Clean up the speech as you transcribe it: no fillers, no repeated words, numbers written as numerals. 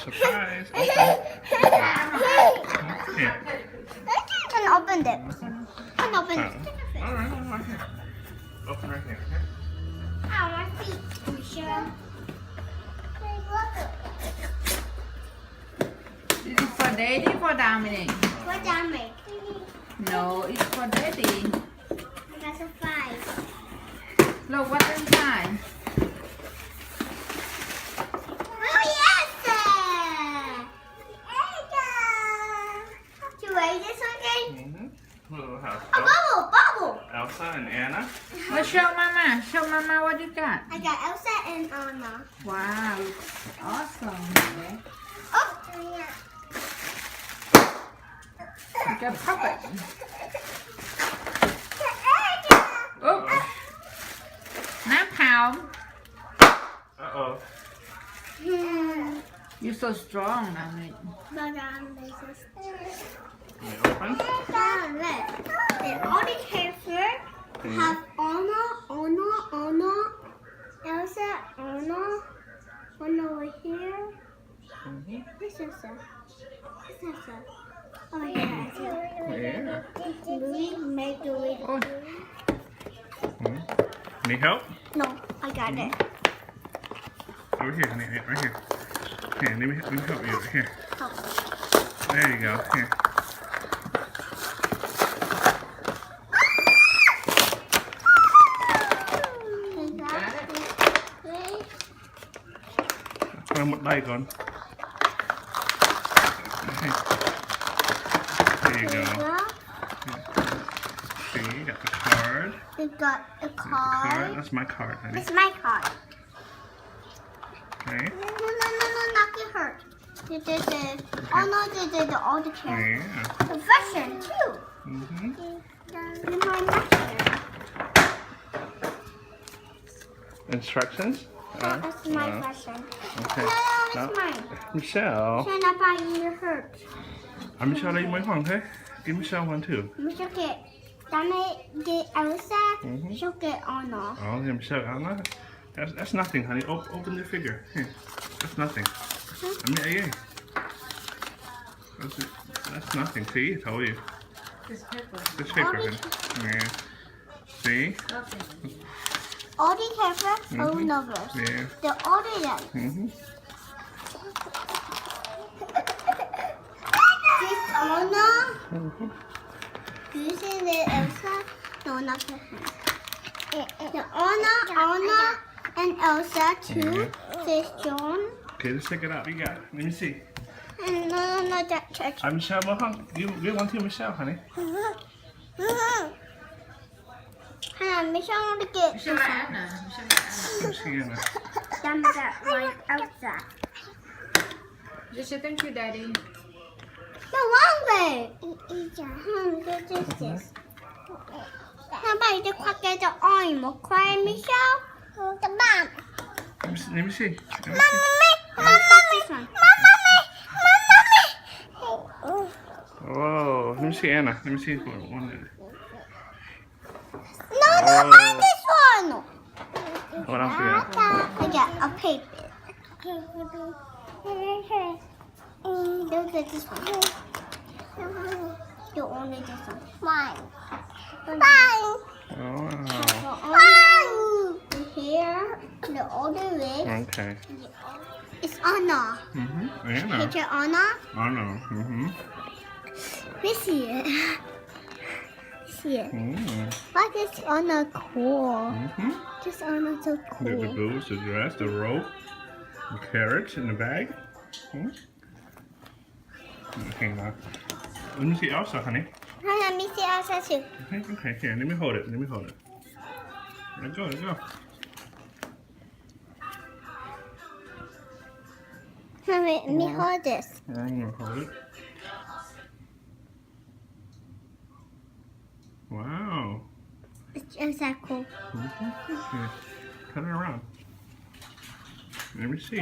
Surprise! Open. Here. Can open it. Can open it. All right, here. Open right here. Okay? I want to see. Michelle. This is for Daddy for Dominic. What damage? No, it's for Daddy. That's a 5. Look what's inside. Oh yes! To raise this again? We'll have A bubble! Elsa and Anna. Well, show Mama. Show Mama what you got. I got Elsa and Anna. Wow, awesome. Oh! You got puppet. Oh, not pound. Uh-oh. You're so strong, Dominic. Can you open? All the characters have Anna, Elsa, Anna, one over here. This is Elsa. Over here. Yeah. Louis, make the way. Oh, Need help? No, I got it. Over here, honey. Right here. Here, let me help you. Right here. Oh. There you go. Here. Cho một đây con. There you go. See, you got the card. We got a card. That's my card, honey. It's my card. Okay. No, not get hurt. You did it. Oh no, they did all the characters. Yeah. The version too. Mm-hmm. In my version. Instructions? That's my version. Okay. No, it's mine. Michelle. Turn up by your hurt. Michelle lấy mấy khoảng thế? Give Michelle one too. Michelle get get Elsa. She'll get Anna. Oh, yeah, Michelle. That's nothing, honey. Open the figure. Here. That's nothing. Yeah. That's nothing. See, I told you. this paper. This paper, honey. Yeah. See? Okay. All the characters are numbers. Yeah. They're all the them. This Anna. This is the Elsa. No, not the The Anna, and Elsa too. This John. Okay, let's check it out. You got it. Let me see. And no, that church. Michelle, give one to Michelle, honey. Michelle want to get this Show one. Anna. Show Anna. Let's see, Anna. That's that my Elsa. Just say thank you, Daddy. The wrong way. This. How about you just get the arm? Cry, Michelle. The bomb. Let me see. This one. Whoa. Let me see Anna. Let me see one. No, this one. What else we got? I got a paper. Look at this one. You only this one. Mine. Oh, wow. The hair, the other way. Okay. It's Anna. Anna. Picture Anna. Anna. We see it. See it. Why is Anna cool? Just Anna so The cool. boots, the dress, the rope, the carrots in the bag. Okay, now. Let me see Elsa, honey. Let me see Elsa too. Okay, here, let me hold it. Let go. Let me hold this. I'm gonna hold it. Wow. Is that cool? Here, turn it around. Let me see.